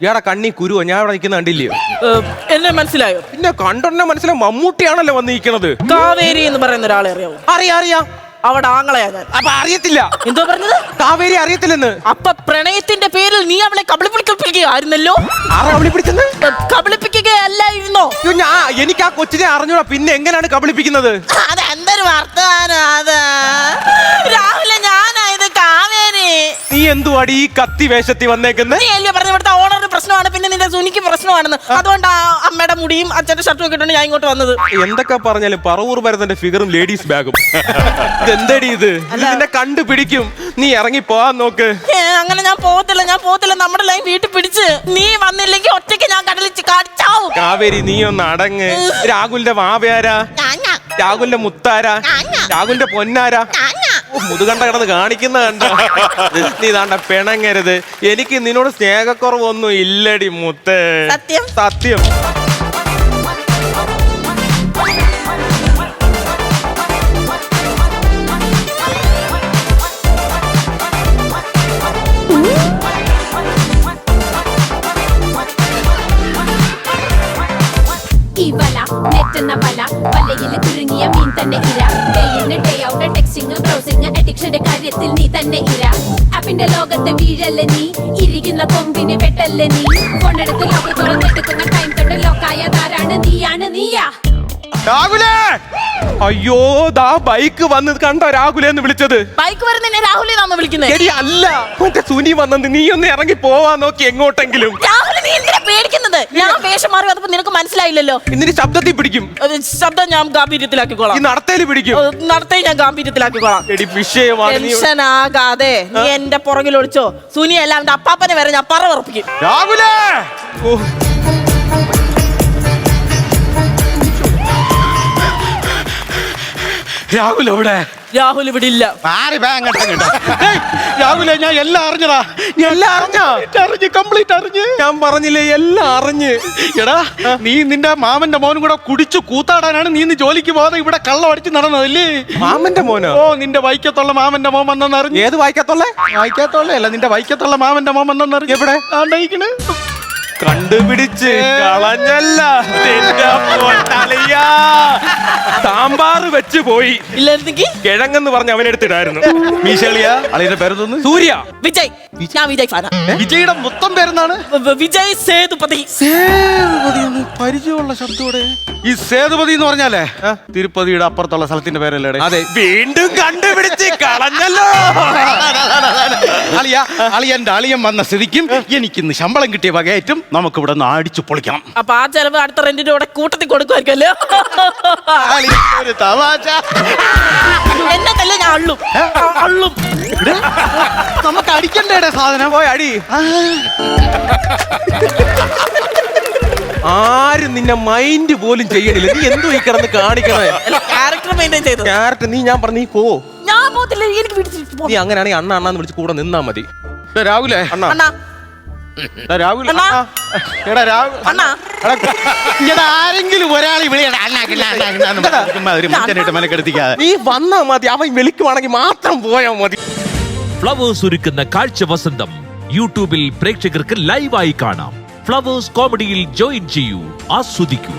ഇയാടെ കണ്ണി കുരുവോ? ഞാൻ ഇവിടെ നിൽക്കുന്ന കണ്ടില്ലയോ? എന്നെ മനസ്സിലായോ? പിന്നെ കണ്ടോന്നെ മനസ്സിലായി. മമ്മൂട്ടിയാണല്ലോ വന്നിരിക്കണത്. കാവേരി എന്ന് പറയുന്ന ഒരാളെ അറിയാവോ? അറിയാം. അവിടെ ആങ്ങളെയാ ഞാൻ. അപ്പൊ അറിയത്തില്ല. എന്തോ പറഞ്ഞത്? കാവേരി അറിയത്തില്ലെന്ന്. അപ്പൊ പ്രണയത്തിന്റെ പേരിൽ നീ അവളെ കബളിപ്പിക്കുകയായിരുന്നല്ലോ. ആരാ കബളിപ്പിച്ചത്? കബളിപ്പിക്കുകയല്ലായിരുന്നോ? എനിക്ക് ആ കൊച്ചിനെ അറിഞ്ഞൂടാ. പിന്നെ എങ്ങനെയാണ് കബളിപ്പിക്കുന്നത്? അത് എന്തൊരു വർത്താനം അത്. രാവിലെ ഞാനായത് കാവേരി. നീ എന്തുവാടി ഈ കത്തി വേഷത്തിൽ വന്നേക്കുന്നത്? നീ അല്ലേ പറഞ്ഞ ഇവിടുത്തെ ഓണറിന് പ്രശ്നമാണ്, പിന്നെ നിന്റെ സുനിക്ക് പ്രശ്നമാണെന്ന്. അതുകൊണ്ട് അമ്മയുടെ മുടിയും അച്ഛന്റെ ഷർട്ടും ഒക്കെ ഇട്ടുണ്ട് ഞാൻ ഇങ്ങോട്ട് വന്നത്. എന്തൊക്കെ പറഞ്ഞാലും പറവൂർ ഭരതന്റെ ഫിഗറും ലേഡീസ് ബാഗും. ഇതെന്തടി ഇത്? ഇതിനെ കണ്ടുപിടിക്കും. നീ ഇറങ്ങി പോവാൻ നോക്ക്. അങ്ങനെ ഞാൻ പോകത്തില്ല. നമ്മുടെ ലൈൻ വീട്ടിൽ പിടിച്ച് നീ വന്നില്ലെങ്കിൽ ഒറ്റയ്ക്ക് ഞാൻ കടലിൽ കാടിച്ചാവും. കാവേരി നീ ഒന്ന് അടങ്ങ്. രാഹുലിന്റെ മാവേരാ? രാഹുലിന്റെ മുത്താരാ? രാഹുലിന്റെ പൊന്നാരാ? മുതുകണ്ട കിടന്ന് കാണിക്കുന്ന കണ്ട. നീ താണ്ട പിണങ്ങരുത്. എനിക്ക് നിന്നോട് സ്നേഹക്കുറവൊന്നും ഇല്ലടി മുത്തേ. സത്യം. നെറ്റെന്ന പല വലയില് കുരുങ്ങിയ മീൻ തന്നെ ഇര. Day in day out texting browsing അഡിക്ഷന്റെ കാര്യത്തിൽ നീ തന്നെ ഇര. ആപ്പിന്റെ ലോകത്തെ വീഴല്ല നീ, ഇരിക്കുന്ന കൊമ്പിന് വെട്ടല്ല നീ. ഫോണെടുത്ത് ലോക്ക് തുറന്നെടുക്കുന്ന ടൈം തൊട്ട് ലോക്കായതാരാണ്? നീയാ. രാഹുലേ! അയ്യോ ദാ ബൈക്ക് വന്നത് കണ്ടോ? രാഹുലെന്ന് വിളിച്ചത്. ബൈക്ക് വരുന്നതിനെ രാഹുലിനാന്ന് വിളിക്കുന്നത്? ശരി അല്ല, മറ്റേ സുനി വന്നത്. നീ ഒന്ന് ഇറങ്ങി പോവാൻ നോക്കി എങ്ങോട്ടെങ്കിലും. രാഹുൽ നീ എന്തിനാ പേടിക്കുന്നത്? ഞാൻ വേഷം മാറി വന്നപ്പോ നിനക്ക് മനസ്സിലായില്ലല്ലോ. ഇതിന് ശബ്ദത്തിൽ പിടിക്കും. ശബ്ദം ഞാൻ ഗാംഭീര്യത്തിലാക്കിക്കോളാം. ഈ നടത്തേല് പിടിക്കും. നടത്തേ ഞാൻ ഗാംഭീര്യത്തിലാക്കിക്കോളാം. ടെൻഷൻ ആകാതെ നീ എന്റെ പുറകിൽ ഒളിച്ചോ. സുനി അല്ല അവന്റെ അപ്പാപ്പനെ വരെ ഞാൻ പറ ഉറപ്പിക്കും. രാഹുലേ! രാഹുൽ എവിടെ? രാഹുൽ ഇവിടെ ഇല്ല. രാഹുലെ ഞാൻ എല്ലാം അറിഞ്ഞടാ. കംപ്ലീറ്റ് അറിഞ്ഞ്. ഞാൻ പറഞ്ഞില്ലേ എല്ലാം അറിഞ്ഞ്. എടാ നീ നിന്റെ മാമന്റെ മോനും കൂടെ കുടിച്ചു കൂത്താടാനാണ് നീ ഇന്ന് ജോലിക്ക് പോകാതെ ഇവിടെ കള്ളം അടിച്ച് നടന്നതല്ലേ? മാമന്റെ മോനോ? ഓ നിന്റെ വൈക്കത്തുള്ള മാമന്റെ മോൻ വന്നെന്ന് അറിഞ്ഞു. ഏത് വായിക്കത്തുള്ള അല്ല നിന്റെ വൈക്കത്തുള്ള മാമന്റെ മോൻ വന്നെന്ന് അറിഞ്ഞു. എവിടെ? കണ്ടുപിടിച്ച് കളഞ്ഞല്ല. സാമ്പാർ വെച്ച് പോയി. ഇല്ലായിരുന്നെങ്കിൽ കിഴങ്ങെന്ന് പറഞ്ഞ് അവനെടുത്തിടായിരുന്നു. മീശളിയ അളിയുടെ പേരെന്തോന്ന്? സൂര്യ. വിജയ്. ഞാൻ വിജയ് ഫാനാ. വിജയുടെ മൊത്തം പേരെന്താണ്? വിജയ് സേതുപതി. പരിചയമുള്ള ശബ്ദത്തോടെ. ഈ സേതുപതി എന്ന് പറഞ്ഞാലേ തിരുപ്പതിയുടെ അപ്പുറത്തുള്ള സ്ഥലത്തിന്റെ പേരല്ലേ? അതെ. വീണ്ടും കണ്ടുപിടിച്ച് കളഞ്ഞല്ലോ. അളിയന്റെ അളിയൻ വന്ന സ്ഥിതിക്കും എനിക്കിന്ന് ശമ്പളം കിട്ടിയ വകയായിട്ടും നമുക്ക് ഇവിടെ നിന്ന് അടിച്ചു പൊളിക്കണം. അപ്പൊ ആ ചെലവ് അടുത്ത റെന്റിന്റെ കൂടെ കൂട്ടത്തിൽ കൊടുക്കുമായിരിക്കല്ലോ. എന്നതല്ലേ ഞാൻ അള്ളും. നമുക്ക് അടിക്കണ്ടേ സാധനം? പോയി അടി. ആരും നിന്നെ മൈൻഡ് പോലും ചെയ്യണില്ല. നീ എന്തോ ഈ കിടന്ന് കാണിക്കണേ? ക്യാരക്ടർ മെയിൻറ്റെയിൻ ചെയ്തു. ക്യാരക്ടർ നീ ഞാൻ പറഞ്ഞു നീ പോ. ഞാൻ പോകത്തില്ല. എനിക്ക് വീട്ടിൽ നീ അങ്ങനെയാണെങ്കിൽ അണ്ണാന്ന് വിളിച്ച് കൂടെ നിന്നാ മതി. രാഹുലേ അണ്ണാ രാഹുൽ അണ്ണാ എടാ രാഹുൽ അണ്ണാ ആരെങ്കിലും ഒരാൾ മെനക്കെടുത്തിക്കാതെ നീ വന്നാ മതി. അവൻ വിളിക്കുവാണെങ്കിൽ മാത്രം പോയാ മതി. ഫ്ലവേഴ്സ് ഒരുക്കുന്ന കാഴ്ച വസന്തം യൂട്യൂബിൽ പ്രേക്ഷകർക്ക് ലൈവായി കാണാം. ഫ്ലവേഴ്സ് കോമഡിയിൽ ജോയിൻ ചെയ്യൂ, ആസ്വദിക്കൂ.